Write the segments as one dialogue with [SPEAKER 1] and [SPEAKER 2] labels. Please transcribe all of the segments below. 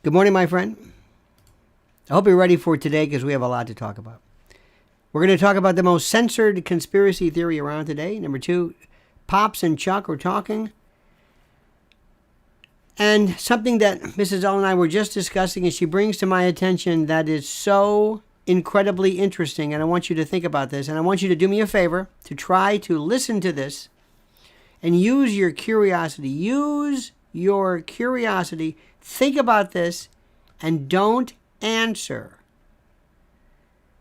[SPEAKER 1] Good morning, my friend. I hope you're ready for today because we have a lot to talk about. We're going to talk about the most censored conspiracy theory around today. Number 2, Pops and Chuck are talking. And something that Mrs. L and I were just discussing, and she brings to my attention that is so incredibly interesting, and I want you to think about this, and I want you to do me a favor to try to listen to this and use your curiosity. Use your curiosity. Think about this and don't answer.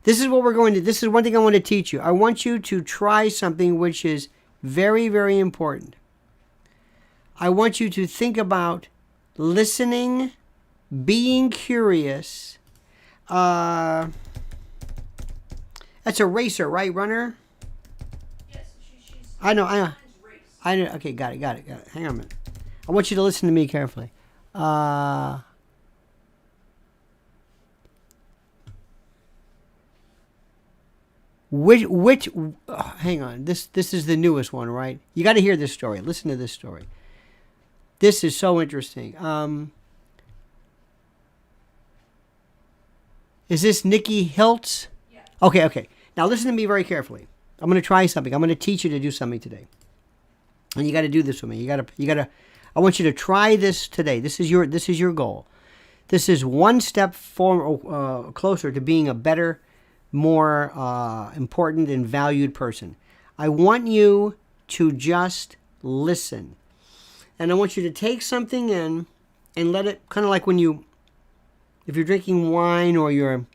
[SPEAKER 1] This is what we're going to, this is one thing I want to teach you. I want you to try something which is very, very important. I want you to think about listening, being curious. That's a racer, right, runner?
[SPEAKER 2] Yes, she's
[SPEAKER 1] I know. Okay, got it. Hang on a minute. I want you to listen to me carefully. Hang on. This is the newest one, right? You got to hear this story. Listen to this story. This is so interesting. Is this Nikki Hiltz?
[SPEAKER 2] Yeah.
[SPEAKER 1] Okay. Now listen to me very carefully. I'm going to try something. I'm going to teach you to do something today. And you got to do this with me. You got to I want you to try this today. This is your goal. This is one step closer to being a better, more important and valued person. I want you to just listen. And I want you to take something in and let it, kind of like if you're drinking wine or you're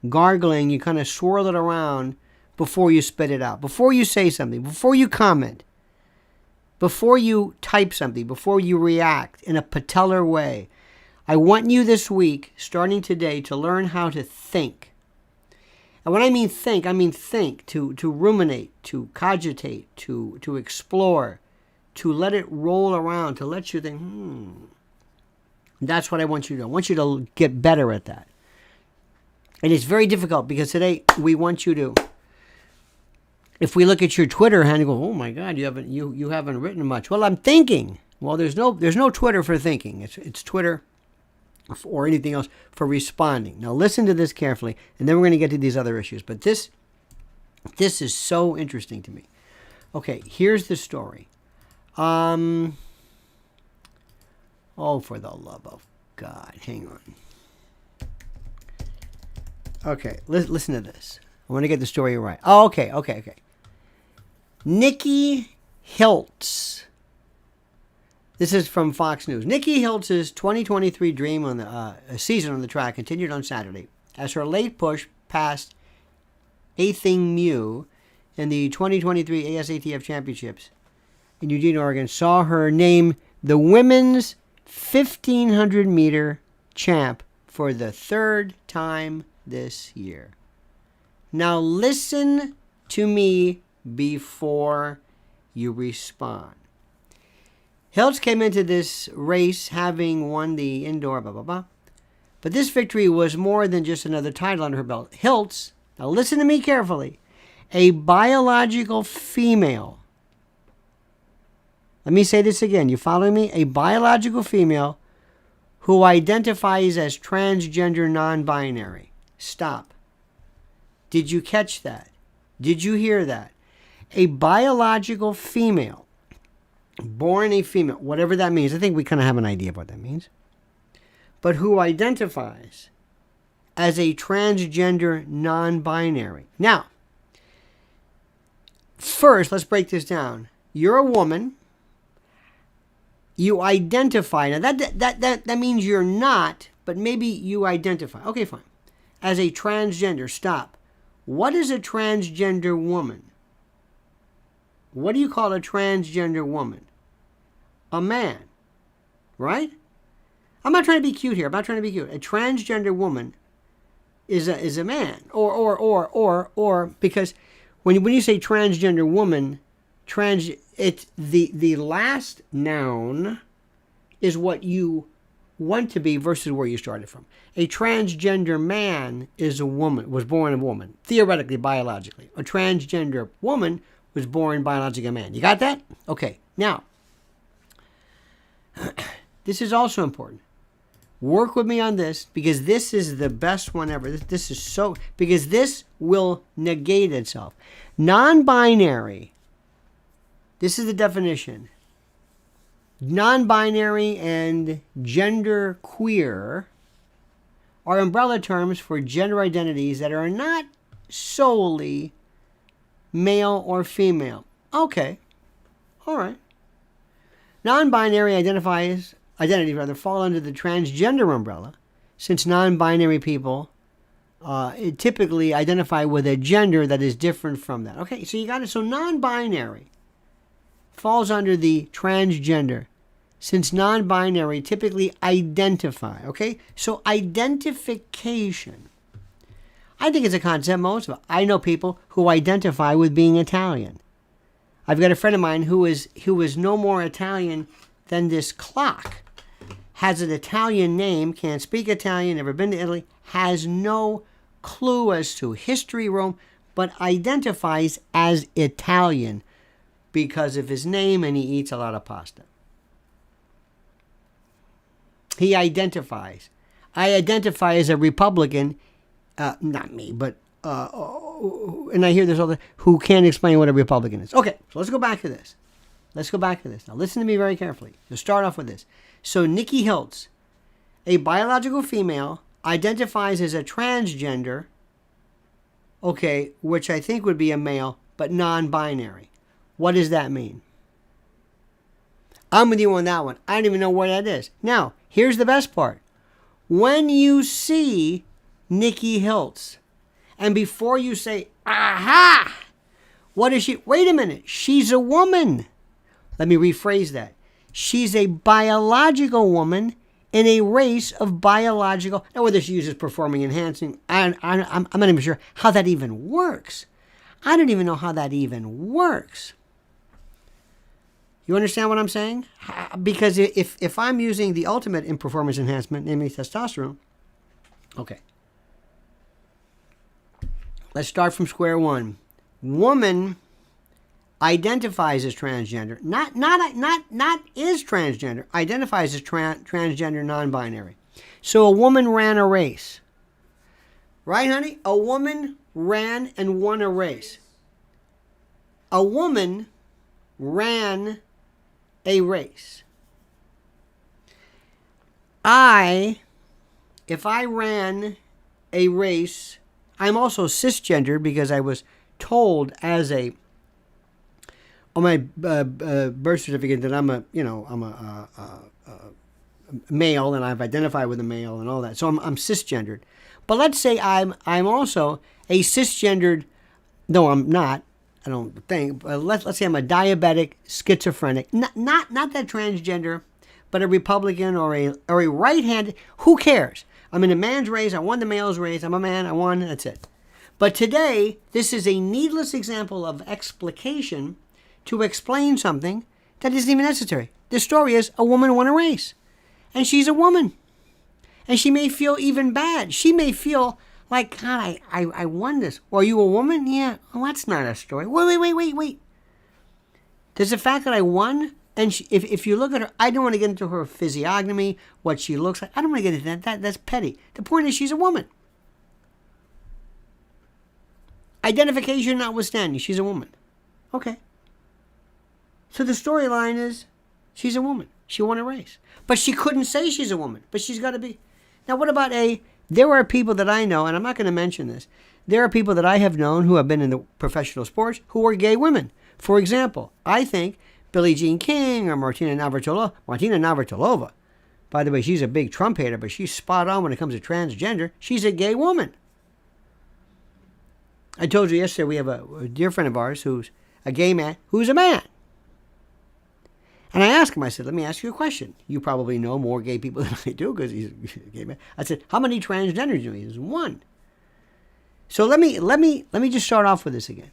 [SPEAKER 1] gargling, you kind of swirl it around before you spit it out, before you say something, before you comment, before you type something, before you react in a patellar way. I want you this week, starting today, to learn how to think. And when I mean think, to ruminate, to cogitate, to explore, to let it roll around, to let you think, That's what I want you to do. I want you to get better at that. And it's very difficult because today we want you to, if we look at your Twitter handle and go, oh my God, you haven't written much. Well, I'm thinking. Well, there's no Twitter for thinking. It's Twitter or anything else for responding. Now listen to this carefully, and then we're going to get to these other issues. But this is so interesting to me. Okay, here's the story. Oh, for the love of God. Hang on. Okay, listen to this. I want to get the story right. Oh, okay. Nikki Hiltz. This is from Fox News. Nikki Hiltz's 2023 dream on the season on the track continued on Saturday as her late push past Athing Mu in the 2023 ASATF Championships in Eugene, Oregon saw her named the women's 1,500 meter champ for the third time this year. Now listen to me before you respond. Hiltz came into this race having won the indoor but this victory was more than just another title under her belt. Hiltz, now listen to me carefully, a biological female. Let me say this again. You following me? A biological female who identifies as transgender non-binary. Stop. Did you catch that? Did you hear that? A biological female, born a female, whatever that means. I think we kind of have an idea of what that means. But who identifies as a transgender non-binary. Now, first, let's break this down. You're a woman. You identify. Now, that means you're not, but maybe you identify. Okay, fine. As a transgender. Stop. What is a transgender woman? What do you call a transgender woman? A man. Right? I'm not trying to be cute here. A transgender woman is a man. Or because when you say transgender woman, it's the last noun is what you want to be versus where you started from. A transgender man is a woman, was born a woman, theoretically, biologically. A transgender woman was born biologically a man. You got that? Okay. Now, this is also important. Work with me on this, because this is the best one ever. This is so, because this will negate itself. Non-binary, this is the definition. Non-binary and gender queer are umbrella terms for gender identities that are not solely male or female. Okay. All right. Non-binary identities fall under the transgender umbrella, since non-binary people typically identify with a gender that is different from that. Okay, so you got it. So non-binary falls under the transgender, since non-binary typically identify. Okay, so identification. I think it's a concept most of it. I know people who identify with being Italian. I've got a friend of mine who is no more Italian than this clock. Has an Italian name, can't speak Italian, never been to Italy, has no clue as to history, Rome, but identifies as Italian because of his name, and he eats a lot of pasta. He identifies. I identify as a Republican, not me, but, and I hear this all the time, who can't explain what a Republican is. Okay, so let's go back to this. Now listen to me very carefully. To start off with this. So Nikki Hiltz, a biological female, identifies as a transgender, okay, which I think would be a male, but non-binary. What does that mean? I'm with you on that one. I don't even know what that is. Now, here's the best part. When you see Nikki Hiltz, and before you say, aha, what is she? Wait a minute, she's a woman. Let me rephrase that. She's a biological woman in a race of biological. Now, whether she uses performing enhancing, I'm not even sure how that even works. I don't even know how that even works. You understand what I'm saying? Because if I'm using the ultimate in performance enhancement, namely testosterone, okay. Let's start from square one. Woman identifies as transgender, not is transgender, identifies as transgender non-binary. So a woman ran a race. Right, honey? A woman ran and won a race. A woman ran a race. If I ran a race, I'm also cisgendered because I was told as a on my birth certificate that I'm a male, and I've identified with a male and all that. So I'm cisgendered. But let's say I'm also a cisgendered. No, I'm not. I don't think. But let's say I'm a diabetic schizophrenic. Not that transgender, but a Republican or a right-handed. Who cares? I'm in a man's race. I won the male's race. I'm a man. I won. That's it. But today, this is a needless example of explication to explain something that isn't even necessary. The story is a woman won a race, and she's a woman, and she may feel even bad. She may feel like, God, I won this. Well, are you a woman? Yeah. Oh, that's not a story. Wait. Does the fact that I won, and if you look at her, I don't want to get into her physiognomy, what she looks like. I don't want to get into that. That's petty. The point is she's a woman. Identification notwithstanding, she's a woman. Okay. So the storyline is she's a woman. She won a race. But she couldn't say she's a woman. But she's got to be. Now, what about there are people that I know, and I'm not going to mention this. There are people that I have known who have been in the professional sports who are gay women. For example, I think Billie Jean King or Martina Navratilova. By the way, she's a big Trump hater, but she's spot on when it comes to transgender. She's a gay woman. I told you yesterday we have a dear friend of ours who's a gay man who's a man. And I asked him, I said, let me ask you a question. You probably know more gay people than I do because he's a gay man. I said, how many transgenders do you know? He says, one. So let me just start off with this again.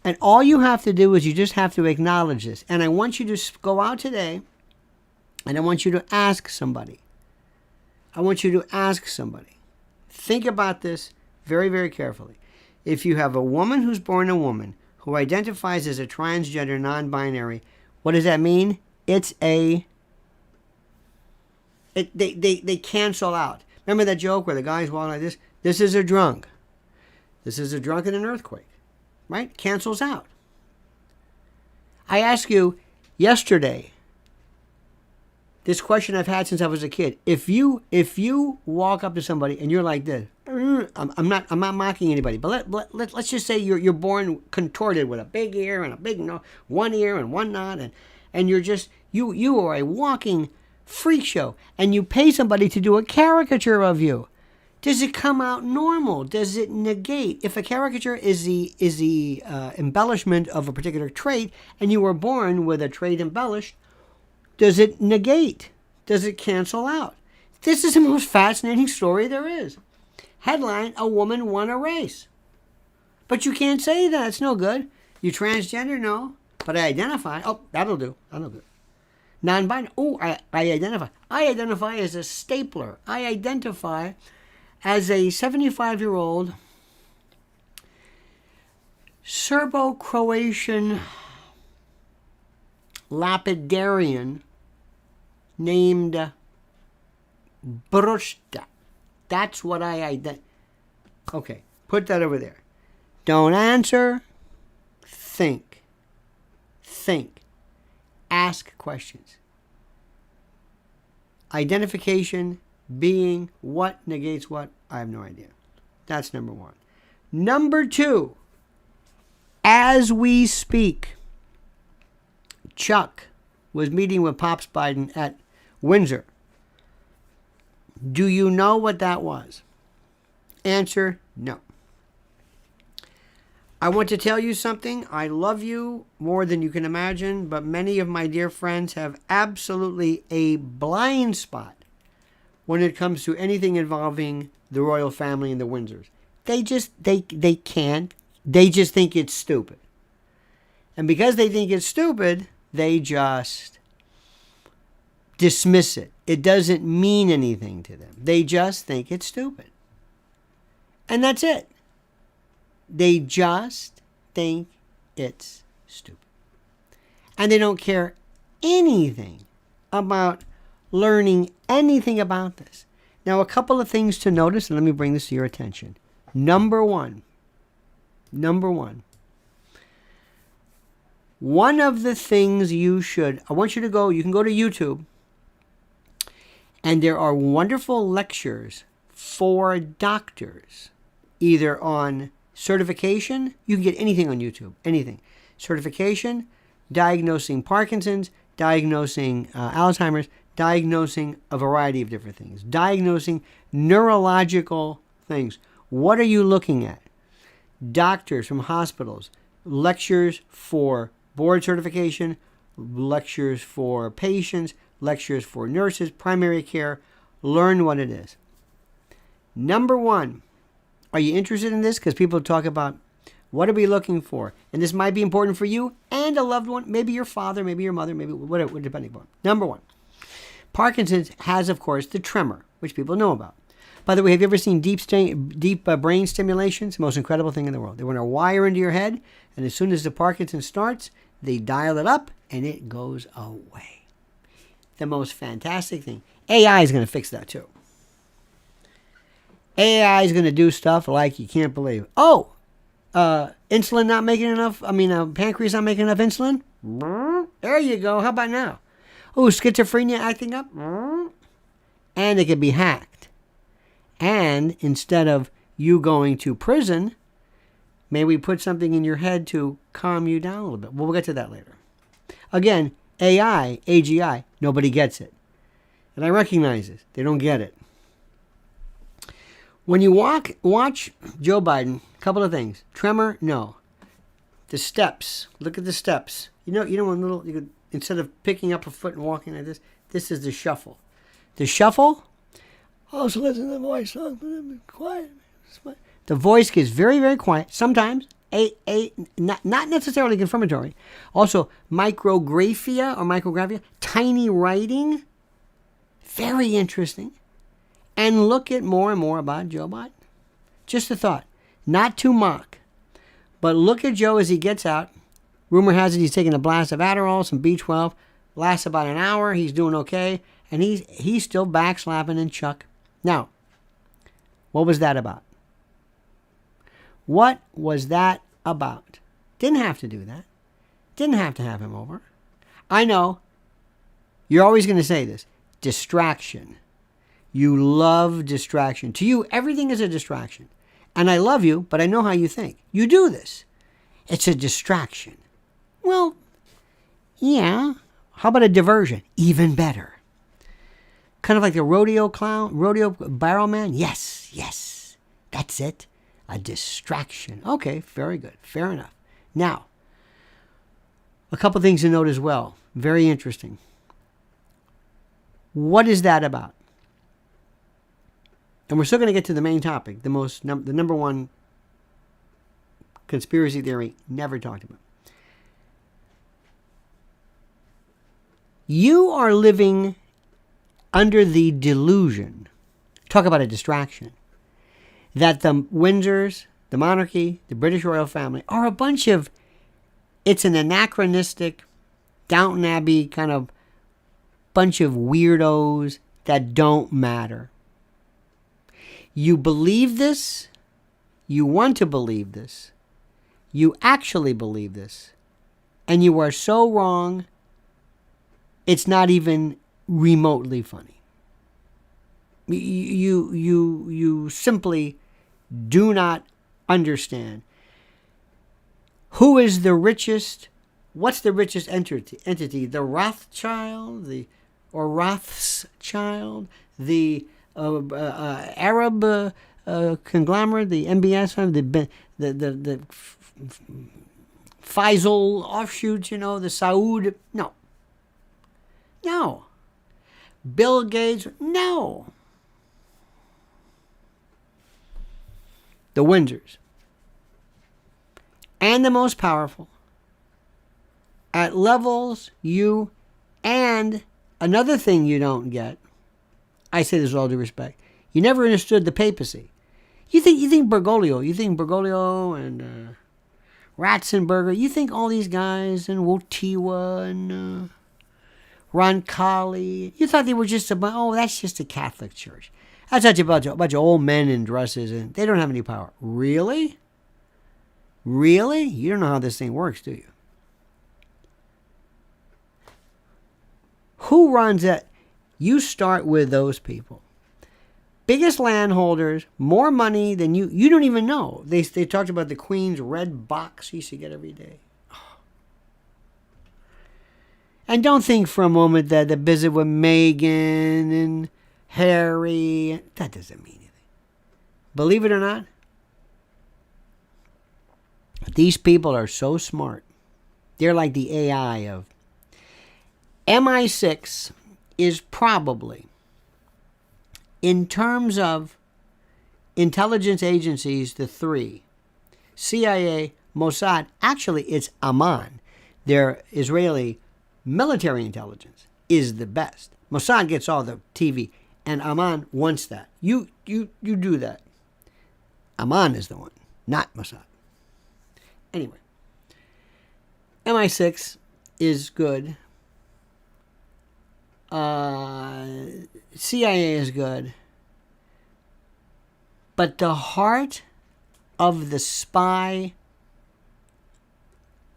[SPEAKER 1] And all you have to do is you just have to acknowledge this. And I want you to go out today and I want you to ask somebody. Think about this very, very carefully. If you have a woman who's born a woman who identifies as a transgender non-binary, what does that mean? It's a They cancel out. Remember that joke where the guy's walking like this? This is a drunk. This is a drunk in an earthquake. Right? Cancels out. I asked you yesterday this question I've had since I was a kid. If you walk up to somebody and you're like this, I'm not mocking anybody, but let's just say you're born contorted with a big ear and a big nose, one ear and one not, and you're just you are a walking freak show, and you pay somebody to do a caricature of you. Does it come out normal? Does it negate? If a caricature is the embellishment of a particular trait, and you were born with a trait embellished, does it negate? Does it cancel out? This is the most fascinating story there is. Headline, a woman won a race. But you can't say that. It's no good. You transgender? No. But I identify. Oh, that'll do. That'll do. Non-binary. Oh, I identify. I identify as a stapler. I identify as a 75-year-old Serbo-Croatian lapidarian named Brusta. That's what I identify. Okay, put that over there. Don't answer. Think. Think. Ask questions. Identification, being, what negates what? I have no idea. That's number one. Number two, as we speak, Chuck was meeting with Pops Biden at Windsor. Do you know what that was? Answer, no. I want to tell you something. I love you more than you can imagine, but many of my dear friends have absolutely a blind spot when it comes to anything involving the royal family and the Windsors. They can't. They just think it's stupid. And because they think it's stupid, they just dismiss it. It doesn't mean anything to them. They just think it's stupid. And that's it. They just think it's stupid. And they don't care anything about learning anything about this. Now, a couple of things to notice, and let me bring this to your attention. Number one. One of the things I want you can go to YouTube, and there are wonderful lectures for doctors, either on certification. You can get anything on YouTube, anything. Certification, diagnosing Parkinson's, diagnosing Alzheimer's, diagnosing a variety of different things, diagnosing neurological things. What are you looking at? Doctors from hospitals, lectures for board certification, lectures for patients, lectures for nurses, primary care. Learn what it is. Number one, are you interested in this? Because people talk about what are we looking for? And this might be important for you and a loved one, maybe your father, maybe your mother, maybe whatever, depending upon. Number one, Parkinson's has, of course, the tremor, which people know about. By the way, have you ever seen deep brain stimulation? It's the most incredible thing in the world. They want to wire into your head, and as soon as the Parkinson starts, they dial it up, and it goes away. The most fantastic thing. AI is going to fix that, too. AI is going to do stuff like you can't believe. Oh, insulin not making enough. Pancreas not making enough insulin. There you go. How about now? Oh, schizophrenia acting up. And it can be hacked. And instead of you going to prison, may we put something in your head to calm you down a little bit. Well, we'll get to that later. Again, AI, AGI, nobody gets it. And I recognize this. They don't get it. When you watch Joe Biden, a couple of things. Tremor, no. The steps. Look at the steps. You know one little, you could, instead of picking up a foot and walking like this is the shuffle. The shuffle, also listen to the voice. Quiet. The voice gets very, very quiet. Sometimes, not necessarily confirmatory. Also, micrographia, tiny writing. Very interesting. And look at more and more about Joe Biden. Just a thought. Not to mock. But look at Joe as he gets out. Rumor has it he's taking a blast of Adderall, some B12. Lasts about an hour. He's doing okay. And he's still backslapping and Chuck. Now, what was that about? What was that about? Didn't have to do that. Didn't have to have him over. I know. You're always going to say this. Distraction. You love distraction. To you, everything is a distraction. And I love you, but I know how you think. You do this. It's a distraction. Well, yeah. How about a diversion? Even better. Kind of like the rodeo clown, rodeo barrel man? Yes, yes. That's it. A distraction. Okay, very good. Fair enough. Now, a couple things to note as well. Very interesting. What is that about? And we're still going to get to the main topic, the number one conspiracy theory never talked about. You are living under the delusion, talk about a distraction, that the Windsors, the monarchy, the British royal family are a bunch of, it's an anachronistic, Downton Abbey kind of bunch of weirdos that don't matter. You believe this, you want to believe this, you actually believe this, and you are so wrong, it's not even remotely funny. You simply do not understand. Who is the richest? What's the richest entity? The Rothschild, or Rothschild, the Arab conglomerate, the MBS, the Faisal offshoots, the Saud. No. Bill Gates, no. The Windsors. And the most powerful. At levels and another thing you don't get, I say this with all due respect, you never understood the papacy. You think Bergoglio and Ratzenberger, you think all these guys and Wojtyła and Roncalli, you thought they were just that's just a Catholic church. That's such a bunch of old men in dresses and they don't have any power. Really? Really? You don't know how this thing works, do you? Who runs it? You start with those people. Biggest landholders, more money than you. You don't even know. They talked about the Queen's red box he used to get every day. And don't think for a moment that the visit with Meghan and Harry, that doesn't mean anything. Believe it or not, these people are so smart. They're like the AI of MI6 is probably, in terms of intelligence agencies, the three. CIA, Mossad, actually it's Amman. Their Israeli military intelligence is the best. Mossad gets all the TV, and Amman wants that. You do that. Amman is the one, not Mossad. Anyway, MI6 is good. CIA is good. But the heart of the spy,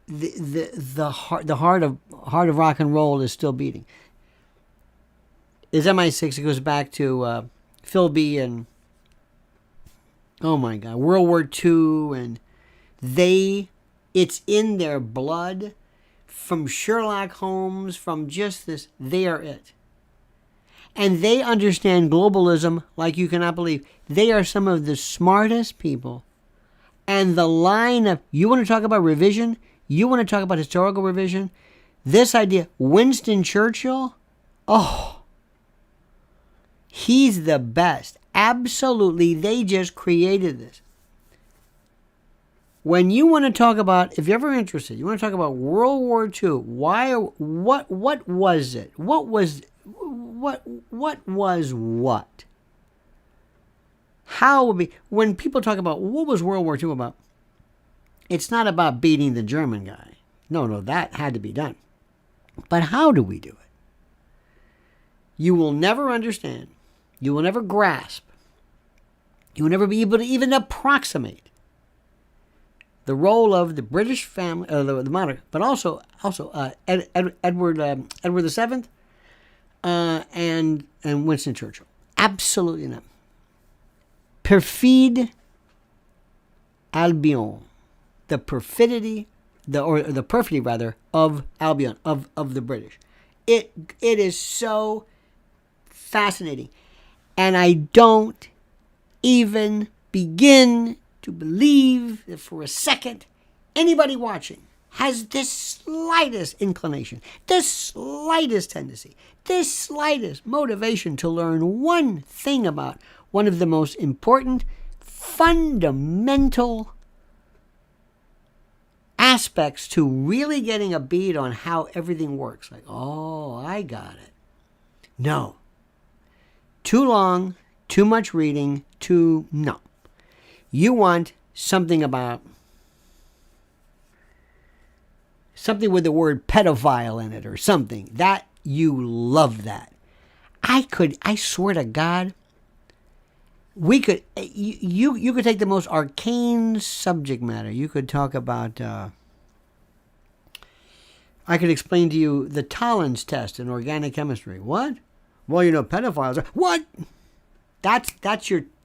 [SPEAKER 1] the heart of rock and roll is still beating. Is MI6. It goes back to Philby and World War II, and it's in their blood. From Sherlock Holmes, from just this, they are it. And they understand globalism like you cannot believe. They are some of the smartest people. And the line of, you want to talk about revision? You want to talk about historical revision? This idea, Winston Churchill, he's the best. Absolutely, they just created this. When you want to talk about, if you're ever interested, you want to talk about World War II. What was it? What was what? How would be, when people talk about what was World War II about, it's not about beating the German guy. No, that had to be done. But how do we do it? You will never understand. You will never grasp. You will never be able to even approximate the role of the British family, the monarch, but also Edward VII, and Winston Churchill. Absolutely not. Perfide Albion, the perfidy, the perfidy rather of Albion, of the British. It is so fascinating, and I don't even begin to believe that for a second anybody watching has this slightest inclination, this slightest tendency, this slightest motivation to learn one thing about one of the most important, fundamental aspects to really getting a bead on how everything works. Like, oh, I got it. No. Too long, too much reading, no. You want something with the word pedophile in it or something. That, you love that. I swear to God, you could take the most arcane subject matter. You could talk about, I could explain to you the Tollens test in organic chemistry. What? Well, pedophiles are, what? That's your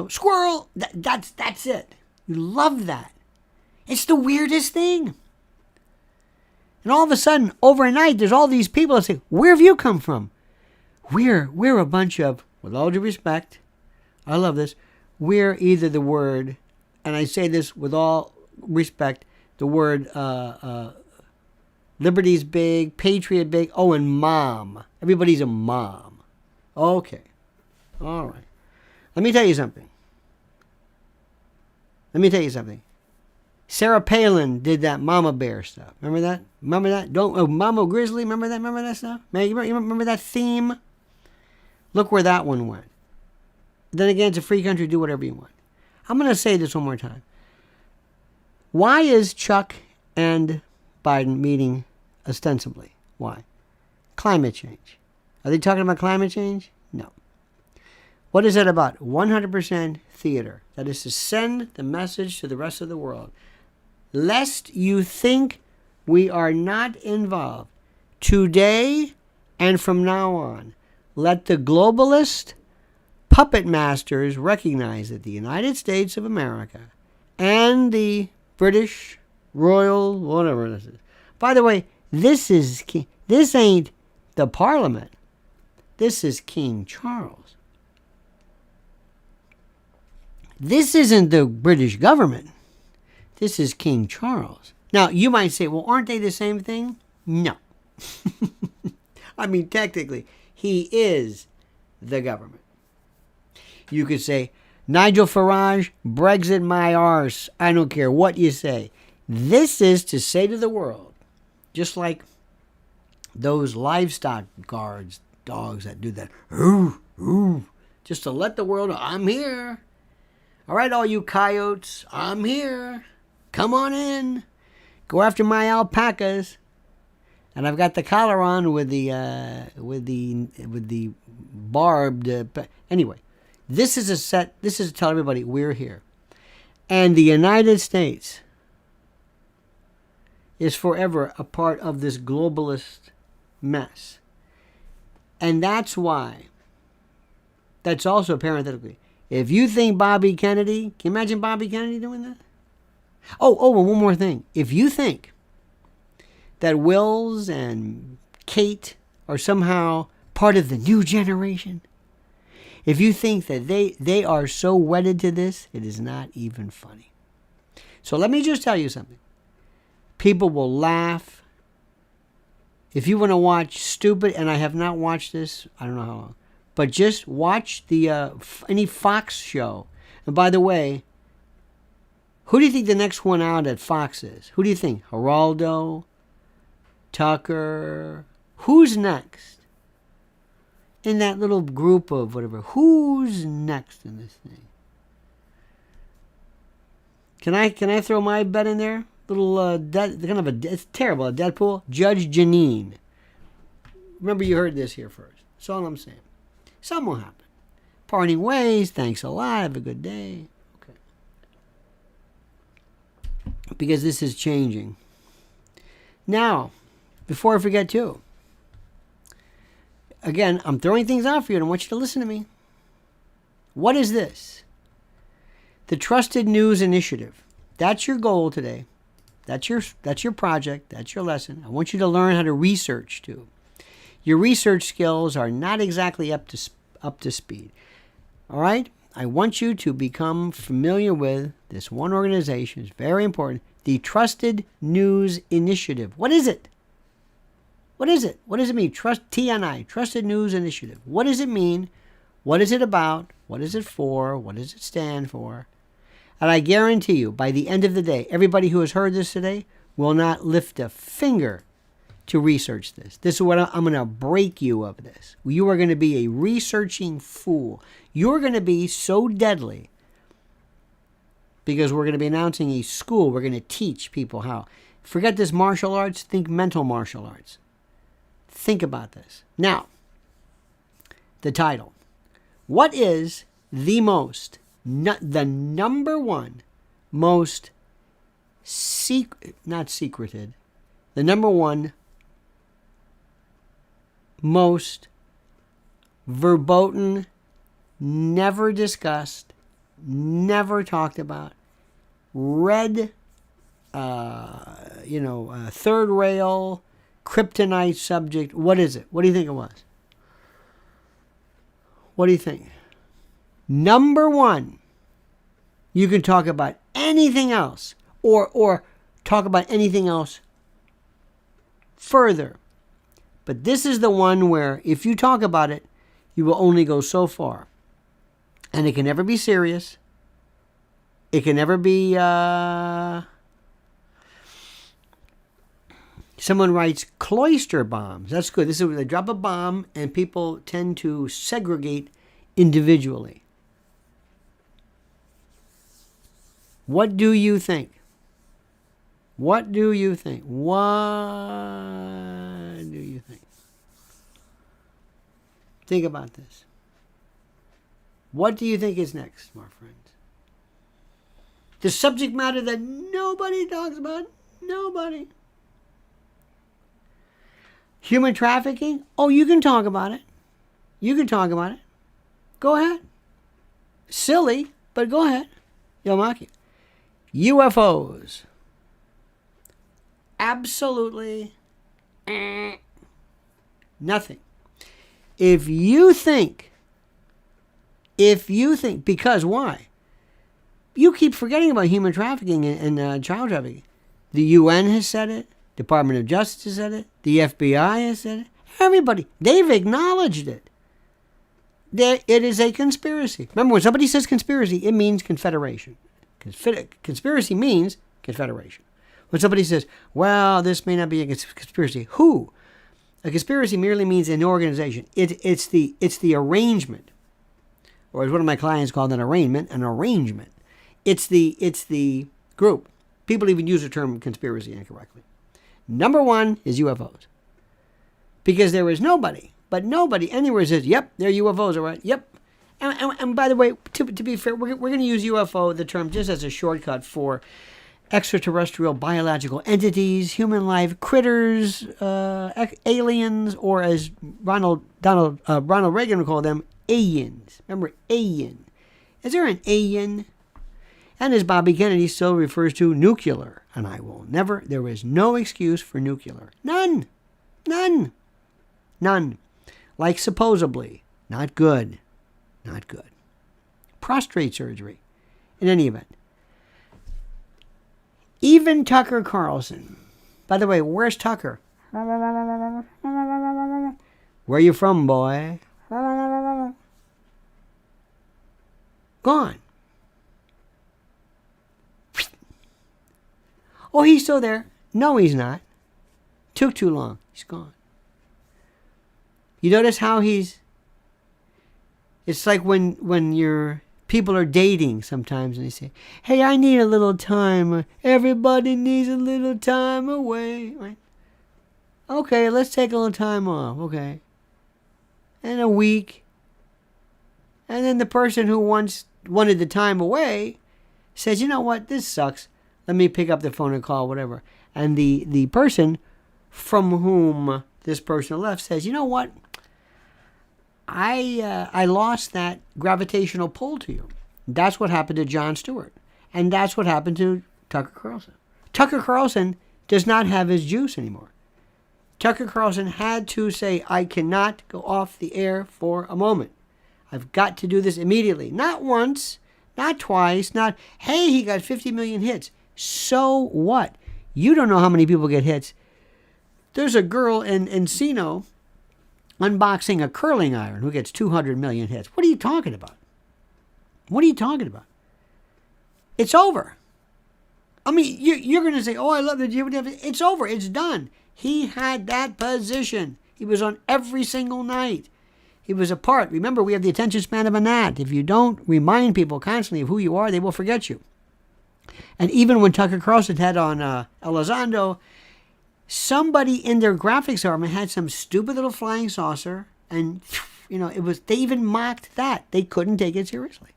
[SPEAKER 1] squirrel. That's it. You love that. It's the weirdest thing. And all of a sudden, overnight, there's all these people that say, where have you come from? We're a bunch of, with all due respect, I love this, we're either the word, and I say this with all respect, the word liberty's big, patriot big, and mom. Everybody's a mom. Okay. All right. Let me tell you something. Sarah Palin did that mama bear stuff. Remember that? Mama grizzly, remember that stuff? You remember that theme? Look where that one went. Then again, it's a free country, do whatever you want. I'm going to say this one more time. Why is Chuck and Biden meeting ostensibly? Why? Climate change. Are they talking about climate change? No. What is that about? 100% theater. That is to send the message to the rest of the world. Lest you think we are not involved. Today and from now on, let the globalist puppet masters recognize that the United States of America and the British Royal, whatever this is. By the way, this ain't the Parliament. This is King Charles. This isn't the British government. This is King Charles. Now, you might say, well, aren't they the same thing? No. I mean, technically, he is the government. You could say, Nigel Farage, Brexit my arse. I don't care what you say. This is to say to the world, just like those livestock guards, dogs that do that, ooh, ooh, just to let the world know, I'm here. All right, all you coyotes, I'm here. Come on in. Go after my alpacas. And I've got the collar on with the barbed. Anyway, this is a set. This is to tell everybody we're here, and the United States is forever a part of this globalist mess, and that's why. That's also parenthetically. If you think Bobby Kennedy, can you imagine Bobby Kennedy doing that? Oh, and one more thing. If you think that Wills and Kate are somehow part of the new generation, if you think that they are so wedded to this, it is not even funny. So let me just tell you something. People will laugh. If you want to watch stupid, and I have not watched this, I don't know how long, but just watch the any Fox show. And by the way, who do you think the next one out at Fox is? Who do you think? Geraldo? Tucker? Who's next? In that little group of whatever. Who's next in this thing? Can I throw my bet in there? it's terrible. A Deadpool. Judge Janine. Remember, you heard this here first. That's all I'm saying. Something will happen. Parting ways. Thanks a lot. Have a good day. Okay. Because this is changing. Now, before I forget too. Again, I'm throwing things out for you and I want you to listen to me. What is this? The Trusted News Initiative. That's your goal today. That's your project. That's your lesson. I want you to learn how to research too. Your research skills are not exactly up to speed. All right? I want you to become familiar with this one organization. It's very important. The Trusted News Initiative. What is it? What is it? What does it mean? TNI, Trusted News Initiative. What does it mean? What is it about? What is it for? What does it stand for? And I guarantee you, by the end of the day, everybody who has heard this today will not lift a finger to research this. This is what I'm going to break you of this. You are going to be a researching fool. You're going to be so deadly because we're going to be announcing a school. We're going to teach people how. Forget this martial arts. Think mental martial arts. Think about this. Now, the title. What is the number one most not secreted, the number one most verboten, never discussed, never talked about, third rail, kryptonite subject? What is it? What do you think it was? What do you think? Number one. You can talk about anything else or talk about anything else further. But this is the one where if you talk about it, you will only go so far. And it can never be serious. It can never be... Someone writes cloister bombs. That's good. This is where they drop a bomb and people tend to segregate individually. What do you think? What do you think? What do you think? Think about this. What do you think is next, my friends? The subject matter that nobody talks about. Nobody. Human trafficking? Oh, you can talk about it. You can talk about it. Go ahead. Silly, but go ahead. You'll mock you. UFOs. Absolutely nothing. If you think, because why? You keep forgetting about human trafficking and child trafficking. The UN has said it. Department of Justice has said it. The FBI has said it. Everybody. They've acknowledged it. It is a conspiracy. Remember, when somebody says conspiracy, it means confederation. Conspiracy means confederation. When somebody says, well, this may not be a conspiracy. Who? A conspiracy merely means an organization. It's the arrangement. Or as one of my clients called an arraignment. It's the group. People even use the term conspiracy incorrectly. Number one is UFOs. Because there is nobody anywhere says, yep, they're UFOs, all right? Yep. And by the way, to be fair, we're going to use UFO, the term, just as a shortcut for extraterrestrial biological entities, human life, critters, aliens, or as Ronald Reagan would call them, aliens. Remember, alien. Is there an alien? And as Bobby Kennedy still refers to, nuclear. And there is no excuse for nuclear. None. Like supposedly. Not good. Prostate surgery. In any event. Even Tucker Carlson. By the way, where's Tucker? Where you from, boy? Gone. Oh, he's still there. No, he's not. Took too long. He's gone. You notice how it's like when you're People are dating sometimes and they say, hey, I need a little time. Everybody needs a little time away. Right? Okay, let's take a little time off. Okay. And a week. And then the person who once wanted the time away says, you know what, this sucks. Let me pick up the phone and call, whatever. And the person from whom this person left says, you know what, I lost that gravitational pull to you. That's what happened to Jon Stewart. And that's what happened to Tucker Carlson. Tucker Carlson does not have his juice anymore. Tucker Carlson had to say, I cannot go off the air for a moment. I've got to do this immediately. Not once, not twice, not, hey, he got 50 million hits. So what? You don't know how many people get hits. There's a girl in Encino unboxing a curling iron who gets 200 million hits. What are you talking about? What are you talking about? It's over. I mean, you're going to say, oh, I love it. It's over. It's done. He had that position. He was on every single night. He was a part. Remember, we have the attention span of a gnat. If you don't remind people constantly of who you are, they will forget you. And even when Tucker Carlson had on Elizondo, somebody in their graphics department had some stupid little flying saucer, and they even mocked that. They couldn't take it seriously.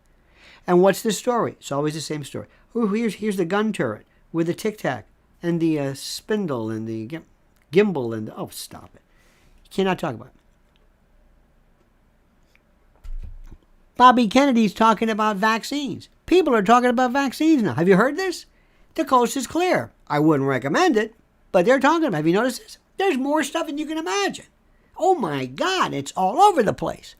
[SPEAKER 1] And what's the story? It's always the same story. Oh, here's the gun turret with the tic tac and the spindle and the gimbal and oh, stop it! You cannot talk about it. Bobby Kennedy's talking about vaccines. People are talking about vaccines now. Have you heard this? The coast is clear. I wouldn't recommend it, but they're talking about it. Have you noticed this? There's more stuff than you can imagine. Oh my God, it's all over the place.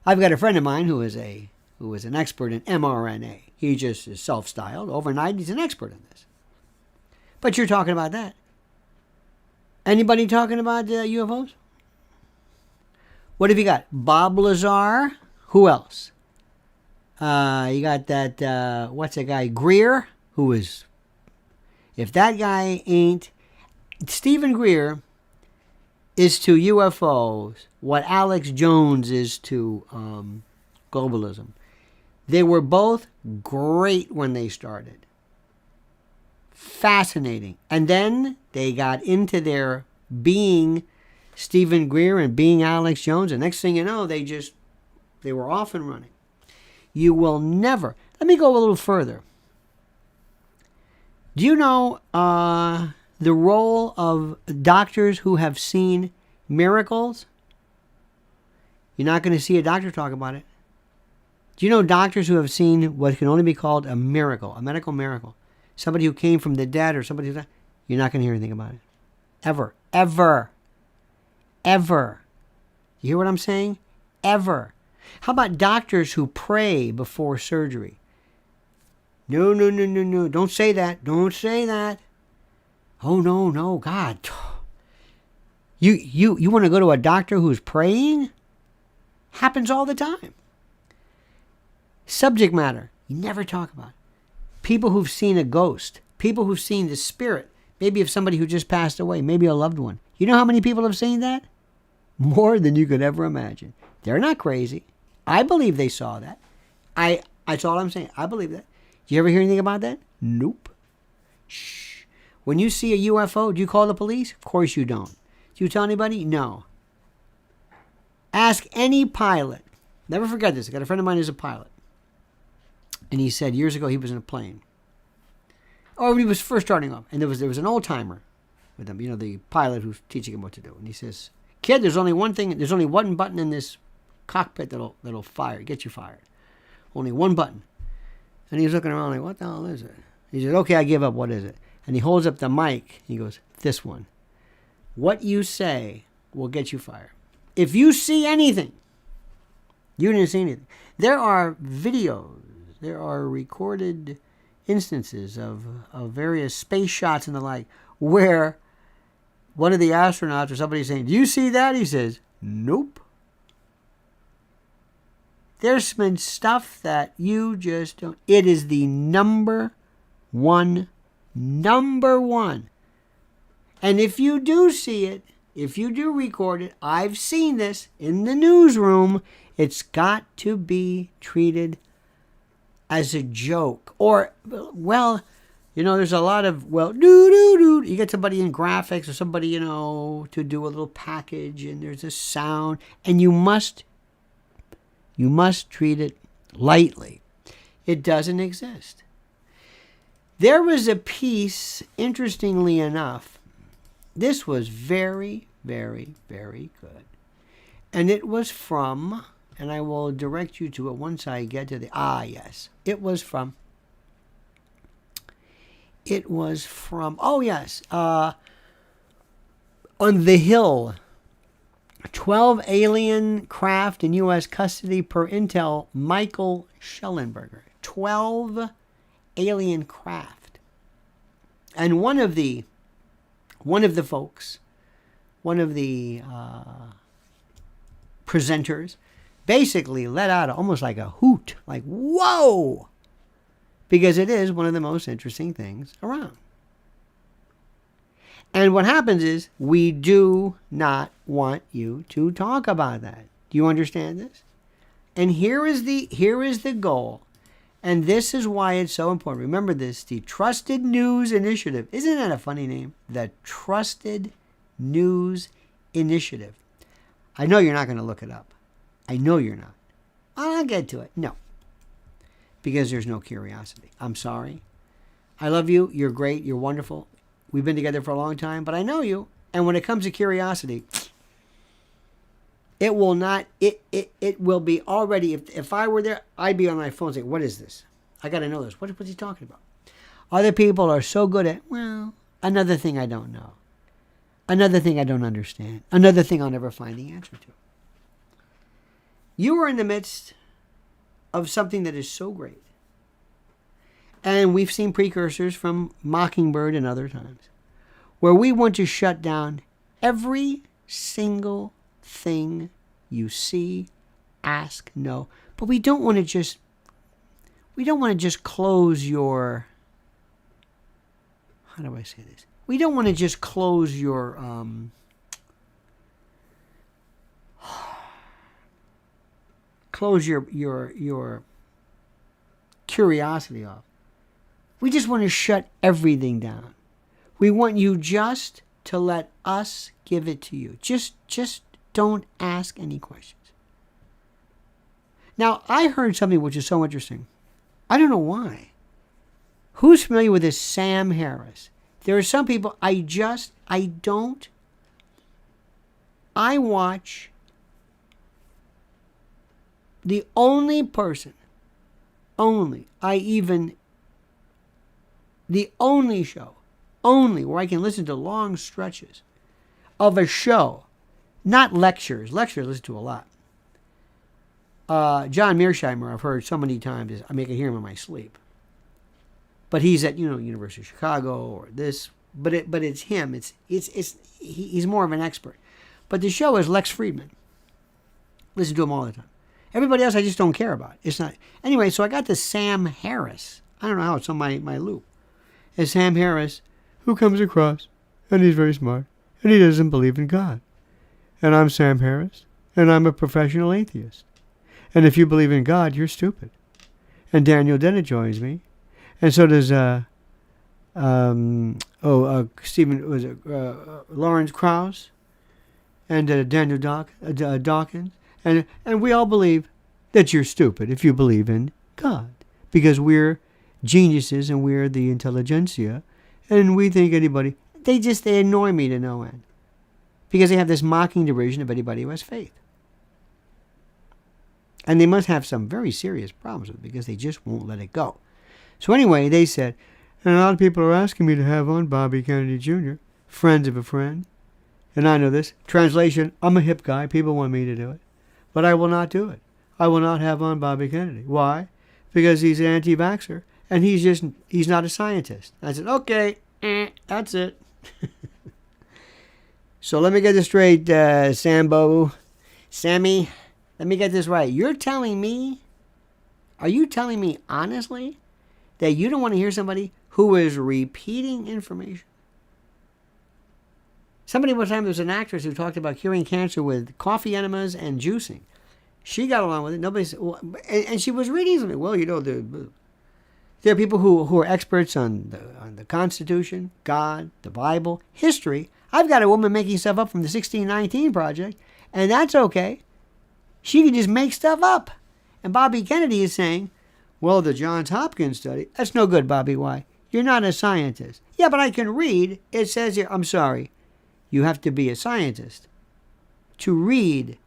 [SPEAKER 1] I've got a friend of mine who is an expert in mRNA. He just is self-styled. Overnight, he's an expert in this. But you're talking about that. Anybody talking about UFOs? What have you got? Bob Lazar. Who else? You got that, what's that guy? Greer, who is, if that guy ain't, Stephen Greer is to UFOs what Alex Jones is to globalism. They were both great when they started. Fascinating. And then they got into their being Stephen Greer and being Alex Jones. And next thing you know, they were off and running. You will never. Let me go a little further. Do you know the role of doctors who have seen miracles? You're not going to see a doctor talk about it. Do you know doctors who have seen what can only be called a miracle, a medical miracle? Somebody who came from the dead or somebody who's not, you're not going to hear anything about it. Ever. Ever. Ever. You hear what I'm saying? Ever. How about doctors who pray before surgery? No. Don't say that. Don't say that. Oh, no, God. You want to go to a doctor who's praying? Happens all the time. Subject matter, you never talk about. People who've seen a ghost. People who've seen the spirit. Maybe of somebody who just passed away. Maybe a loved one. You know how many people have seen that? More than you could ever imagine. They're not crazy. I believe they saw that. That's all I'm saying. I believe that. Do you ever hear anything about that? Nope. Shh. When you see a UFO, do you call the police? Of course you don't. Do you tell anybody? No. Ask any pilot. Never forget this. I got a friend of mine who's a pilot. And he said years ago he was in a plane. Or when he was first starting off. And there was an old timer with him. You know, the pilot who's teaching him what to do. And he says, kid, there's only one button in this cockpit that'll get you fired. Only one button. And he was looking around like, what the hell is it? He said, okay, I give up. What is it? And he holds up the mic. He goes, this one. What you say will get you fired. If you see anything, you didn't see anything. There are videos. There are recorded instances of various space shots and the like where one of the astronauts or somebody saying, do you see that? He says, nope. There's been stuff that you just don't. It is the number one. And if you do see it, if you do record it, I've seen this in the newsroom, it's got to be treated as a joke. Or, well, there's a lot of, doo-doo-doo. You get somebody in graphics or somebody, to do a little package, and there's a sound, and you must treat it lightly. It doesn't exist. There was a piece, interestingly enough, this was very, very, very good. And it was from, and I will direct you to it once I get to yes. It was from, On the Hill, 12 alien craft in U.S. custody per Intel, Michael Schellenberger. 12 alien craft. And one of the folks, one of the presenters, basically let out almost like a hoot, like, whoa, because it is one of the most interesting things around. And what happens is we do not want you to talk about that. Do you understand this? And here is the goal. And this is why it's so important. Remember this, the Trusted News Initiative. Isn't that a funny name? The Trusted News Initiative. I know you're not going to look it up. I know you're not. I'll get to it. No. Because there's no curiosity. I'm sorry. I love you. You're great. You're wonderful. We've been together for a long time, but I know you. And when it comes to curiosity, it will not, it will be already, if I were there, I'd be on my phone saying, what is this? I got to know this. What's he talking about? Other people are so good at, another thing I don't know. Another thing I don't understand. Another thing I'll never find the answer to. You are in the midst of something that is so great. And we've seen precursors from Mockingbird and other times, where we want to shut down every single thing you see, ask, know. But we don't want to just close your, how do I say this? We don't want to just close your, your curiosity off. We just want to shut everything down. We want you just to let us give it to you. Just don't ask any questions. Now, I heard something which is so interesting. I don't know why. Who's familiar with this Sam Harris? There are some people I watch the only person, the only show, where I can listen to long stretches of a show, not lectures. Lectures I listen to a lot. John Mearsheimer, I've heard so many times, I can hear him in my sleep. But he's at, University of Chicago or this, but it's him. He's more of an expert. But the show is Lex Friedman. Listen to him all the time. Everybody else I just don't care about. It's not. Anyway, so I got this Sam Harris. I don't know how it's on my loop. It's Sam Harris, who comes across, and he's very smart, and he doesn't believe in God. And I'm Sam Harris, and I'm a professional atheist. And if you believe in God, you're stupid. And Daniel Dennett joins me, and so does Lawrence Krauss, and Daniel Dawkins, and we all believe that you're stupid if you believe in God, because we're geniuses and we're the intelligentsia, and we think anybody, they annoy me to no end, because they have this mocking derision of anybody who has faith. And they must have some very serious problems with it, because they just won't let it go. So anyway, they said, and a lot of people are asking me to have on Bobby Kennedy Jr., friends of a friend. And I know this. Translation, I'm a hip guy. People want me to do it. But I will not do it. I will not have on Bobby Kennedy. Why? Because he's an anti-vaxxer, and he's not a scientist. I said, okay, that's it. So let me get this straight, Sammy, let me get this right. Are you telling me honestly that you don't want to hear somebody who is repeating information? Somebody one time, there was an actress who talked about curing cancer with coffee enemas and juicing. She got along with it. Nobody said, well, and she was reading something. Well, there are people who are experts on the Constitution, God, the Bible, history. I've got a woman making stuff up from the 1619 Project, and that's okay. She can just make stuff up. And Bobby Kennedy is saying, well, the Johns Hopkins study, that's no good, Bobby. Why? You're not a scientist. Yeah, but I can read. It says here, I'm sorry, you have to be a scientist to read.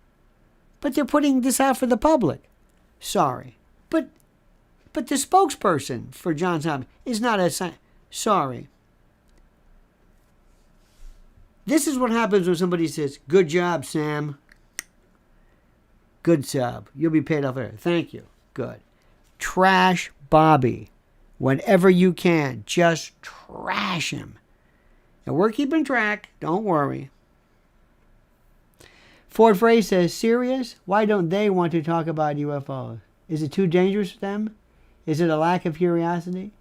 [SPEAKER 1] But they're putting this out for the public. Sorry. But the spokesperson for Johns Hopkins is not a scientist. Sorry. This is what happens when somebody says, good job, Sam. Good job. You'll be paid off there. Thank you. Good. Trash Bobby. Whenever you can, just trash him. And we're keeping track. Don't worry. Ford Frey says, serious? Why don't they want to talk about UFOs? Is it too dangerous for them? Is it a lack of curiosity?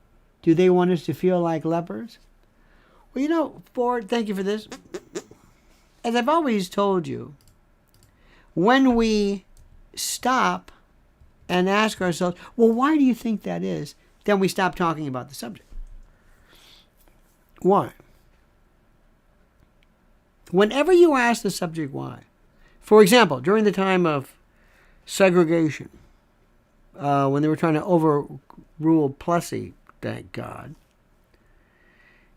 [SPEAKER 1] Do they want us to feel like lepers? Well, Ford, thank you for this. As I've always told you, when we stop and ask ourselves, well, why do you think that is? Then we stop talking about the subject. Why? Whenever you ask the subject why, for example, during the time of segregation, when they were trying to overrule Plessy, thank God,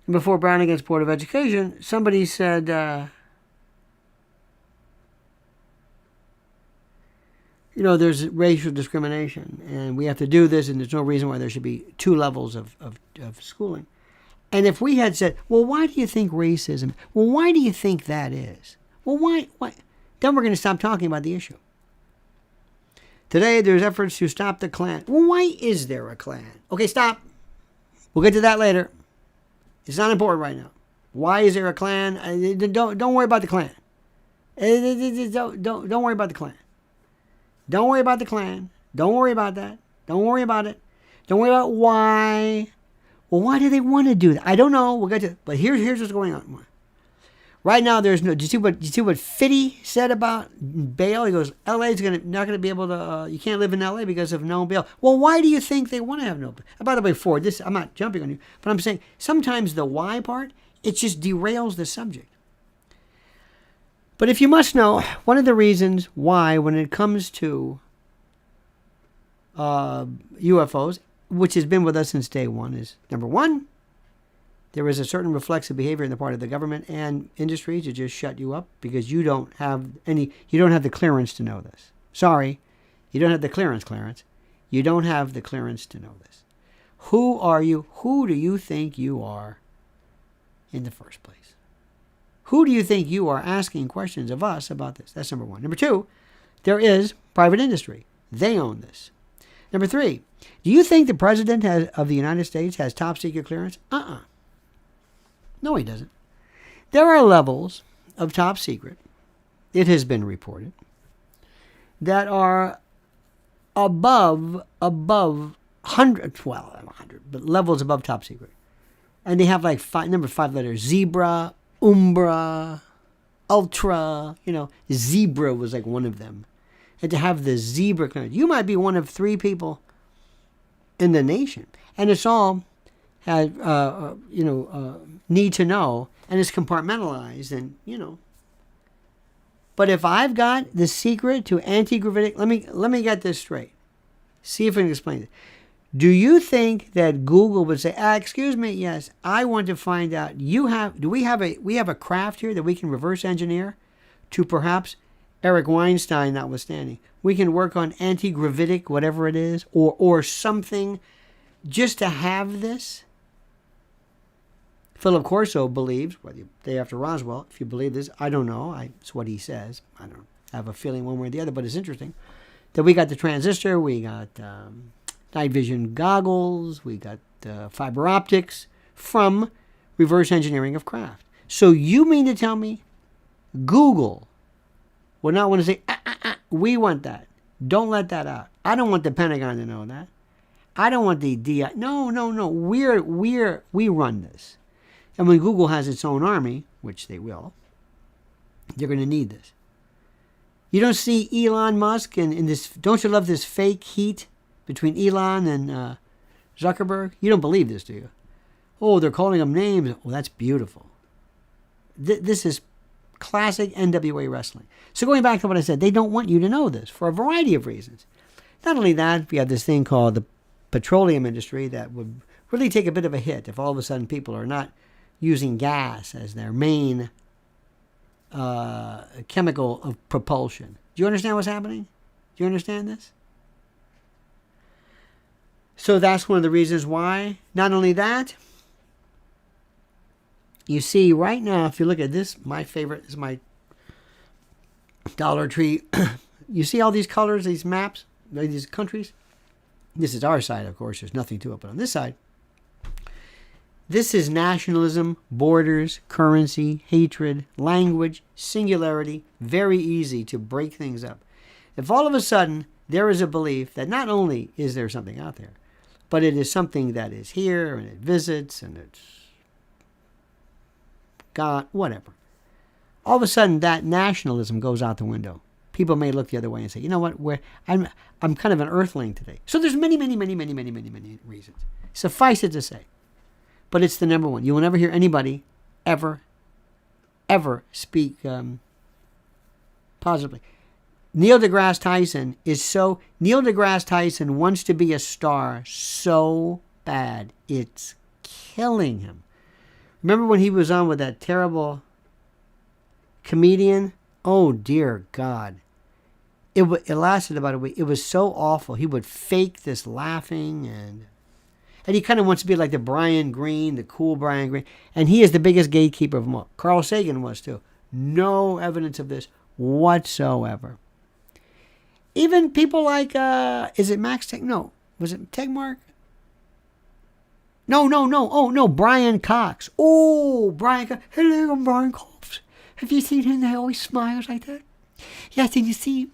[SPEAKER 1] and before Brown against Board of Education, somebody said, there's racial discrimination, and we have to do this, and there's no reason why there should be two levels of schooling. And if we had said, well, why do you think racism? Well, why do you think that is? Well, why? Then we're going to stop talking about the issue. Today, there's efforts to stop the Klan. Well, why is there a Klan? Okay, stop. We'll get to that later. It's not important right now. Why is there a Klan? Don't worry about the Klan. Don't worry about the Klan. Don't worry about the Klan. Don't worry about that. Don't worry about it. Don't worry about why. Well, why do they want to do that? I don't know. We'll get to. But here's what's going on. Right now, there's no. Do you see what Fitty said about bail? He goes, LA's not gonna be able to. You can't live in LA because of no bail. Well, why do you think they want to have no bail? And by the way, Ford, I'm not jumping on you, but I'm saying sometimes the why part, it just derails the subject. But if you must know, one of the reasons why, when it comes to UFOs, which has been with us since day one, is number one, there is a certain reflexive behavior in the part of the government and industry to just shut you up because you don't have the clearance to know this. Sorry, you don't have the clearance. You don't have the clearance to know this. Who are you? Who do you think you are in the first place? Who do you think you are asking questions of us about this? That's number one. Number two, there is private industry. They own this. Number three, do you think the President of the United States has top secret clearance? No, he doesn't. There are levels of top secret, it has been reported, that are above 100, but levels above top secret. And they have like number 5 letters, Zebra, Umbra, Ultra, Zebra was like one of them. And to have the Zebra clearance, you might be one of 3 people in the nation. And it's all need to know, and it's compartmentalized, and But if I've got the secret to anti-gravitic, let me get this straight. See if I can explain it. Do you think that Google would say, excuse me, yes, I want to find out, we have a craft here that we can reverse engineer to perhaps Eric Weinstein notwithstanding. We can work on anti-gravitic, whatever it is, or something just to have this. Philip Corso believes, day after Roswell, if you believe this, I don't know. It's what he says. I don't have a feeling one way or the other, but it's interesting that we got the transistor, we got night vision goggles, we got fiber optics from reverse engineering of craft. So you mean to tell me Google would not want to say, we want that. Don't let that out. I don't want the Pentagon to know that. I don't want the DI. No. We run this. And when Google has its own army, which they will, they're going to need this. You don't see Elon Musk in this. Don't you love this fake heat between Elon and Zuckerberg? You don't believe this, do you? Oh, they're calling them names. Oh, that's beautiful. This is classic NWA wrestling. So going back to what I said, they don't want you to know this for a variety of reasons. Not only that, we have this thing called the petroleum industry that would really take a bit of a hit if all of a sudden people are not using gas as their main chemical of propulsion. Do you understand what's happening? Do you understand this? So that's one of the reasons why. Not only that, you see right now, if you look at this, my favorite is my Dollar Tree. You see all these colors, these maps, these countries? This is our side, of course. There's nothing to it. But on this side, this is nationalism, borders, currency, hatred, language, singularity. Very easy to break things up. If all of a sudden there is a belief that not only is there something out there, but it is something that is here and it visits and it's God, whatever. All of a sudden that nationalism goes out the window. People may look the other way and say, you know what, I'm kind of an earthling today. So there's many reasons. Suffice it to say. But it's the number one. You will never hear anybody ever speak positively. Neil deGrasse Tyson wants to be a star so bad, it's killing him. Remember when he was on with that terrible comedian? Oh, dear God. It lasted about a week. It was so awful. He would fake this laughing and he kind of wants to be like the Brian Greene, the cool Brian Greene. And he is the biggest gatekeeper of them all. Carl Sagan was too. No evidence of this whatsoever. Even people like, is it Max Tech? No. Was it Tegmark? No. Oh, no, Brian Cox. Oh, Brian Cox. Hello, I'm Brian Cox. Have you seen him? He always smiles like that. Yes, and you see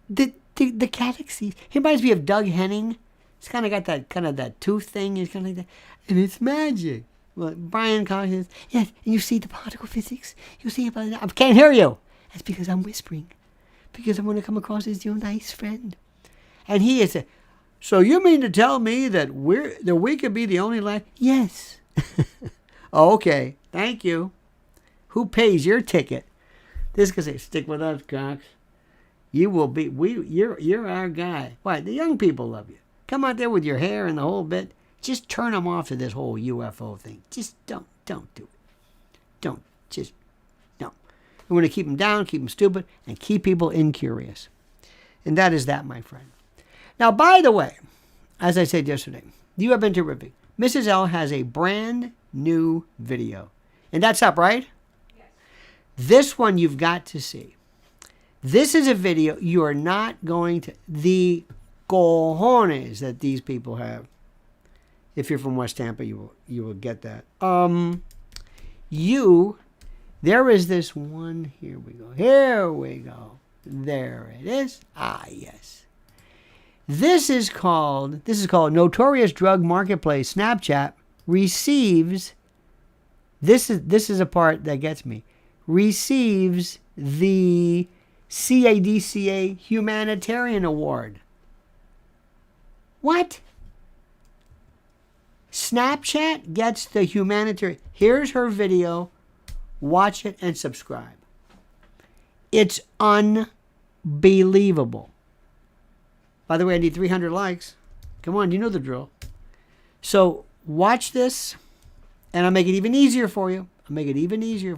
[SPEAKER 1] the galaxies. He reminds me of Doug Henning. He's kind of got that tooth thing. He's kind of like that. And it's magic. Well, Brian Cox says, yes, and you see the particle physics. You see about that. I can't hear you. That's because I'm whispering. Because I want to come across as your nice friend. And he is so you mean to tell me that we could be the only life? Yes. Oh, okay. Thank you. Who pays your ticket? This guy say, stick with us, Cox. You will be. You're our guy. Why? The young people love you. Come out there with your hair and the whole bit. Just turn them off to this whole UFO thing. Just don't do it. No. We want to keep them down, keep them stupid, and keep people incurious. And that is that, my friend. Now, by the way, as I said yesterday, you have been terrific. Mrs. L has a brand new video. And that's up, right?
[SPEAKER 2] Yes.
[SPEAKER 1] This one you've got to see. This is a video you are not going to... The cojones that these people have. If you're from West Tampa, you will get that. There is this one. Here we go. There it is. Ah, yes. This is called Notorious Drug Marketplace. Snapchat receives. This is a part that gets me. Receives the CADCA Humanitarian Award. What? Snapchat gets the humanitarian. Here's her video. Watch it and subscribe. It's unbelievable. By the way, I need 300 likes. Come on, you know the drill. So watch this, and I'll make it even easier for you. Make it even easier.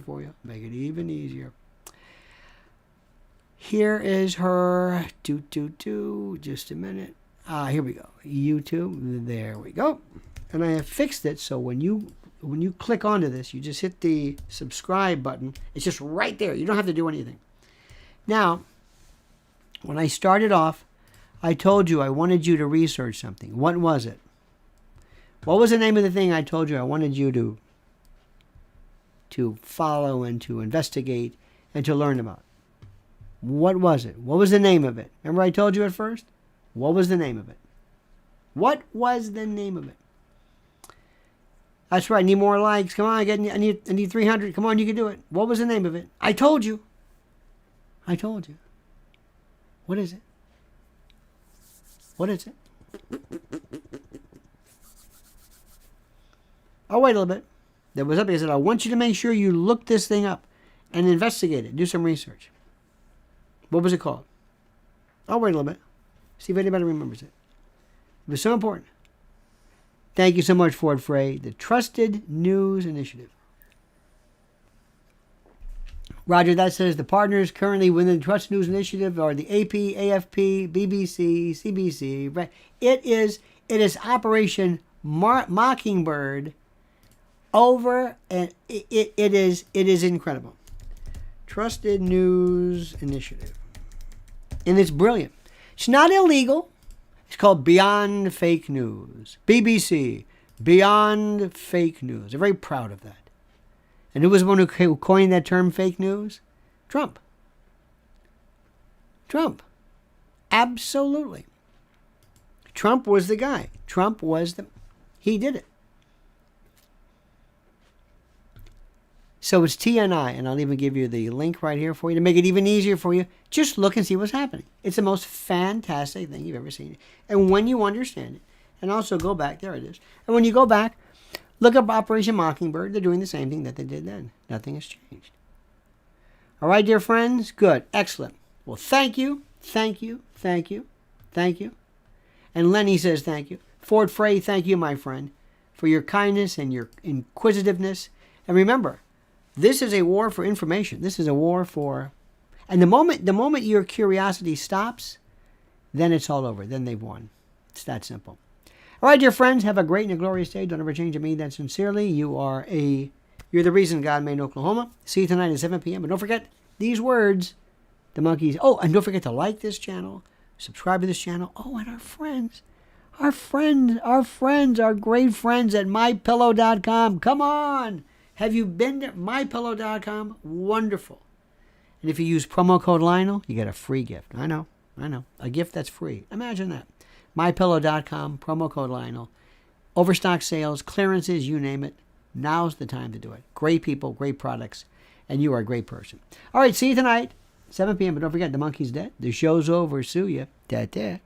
[SPEAKER 1] Here is her. Just a minute. Here we go. YouTube. There we go. And I have fixed it so when you click onto this, you just hit the subscribe button. It's just right there. You don't have to do anything. Now, when I started off, I told you I wanted you to research something. What was it? What was the name of the thing I told you I wanted you to follow and to investigate and to learn about? What was it? What was the name of it? Remember I told you at first? What was the name of it? What was the name of it? That's right. I need more likes. Come on, I need 300. Come on, you can do it. What was the name of it? I told you. I told you. What is it? What is it? Oh, wait a little bit. There was something I said, I want you to make sure you look this thing up and investigate it. Do some research. What was it called? Oh, wait a little bit. See if anybody remembers it. It was so important. Thank you so much, Ford Frey. The Trusted News Initiative. Roger, that says the partners currently within the Trusted News Initiative are the AP, AFP, BBC, CBC. It is Operation Mockingbird over, and it is incredible. Trusted News Initiative. And it's brilliant. It's not illegal. It's called Beyond Fake News. BBC, Beyond Fake News. They're very proud of that. And who was the one who coined that term, fake news? Trump. Trump. Absolutely. Trump was the guy. He did it. So it's TNI, and I'll even give you the link right here for you to make it even easier for you. Just look and see what's happening. It's the most fantastic thing you've ever seen. And when you understand it, and also go back, there it is. And when you go back, look up Operation Mockingbird. They're doing the same thing that they did then. Nothing has changed. All right, dear friends? Good. Excellent. Well, thank you. Thank you. Thank you. Thank you. And Lenny says thank you. Ford Frey, thank you, my friend, for your kindness and your inquisitiveness. And remember, this is a war for information. This is a war for... And the moment your curiosity stops, then it's all over. Then they've won. It's that simple. All right, dear friends, have a great and a glorious day. Don't ever change. I mean that sincerely. You're the reason God made Oklahoma. See you tonight at 7 p.m. And don't forget these words, the monkeys. Oh, and don't forget to like this channel, subscribe to this channel. Oh, and our great friends at mypillow.com. Come on. Have you been to mypillow.com? Wonderful. And if you use promo code Lionel, you get a free gift. I know. A gift that's free. Imagine that. mypillow.com, promo code Lionel. Overstock sales, clearances, you name it. Now's the time to do it. Great people, great products, and you are a great person. All right, see you tonight, 7 p.m. But don't forget, the monkey's dead. The show's over. Sue ya. Ta-ta.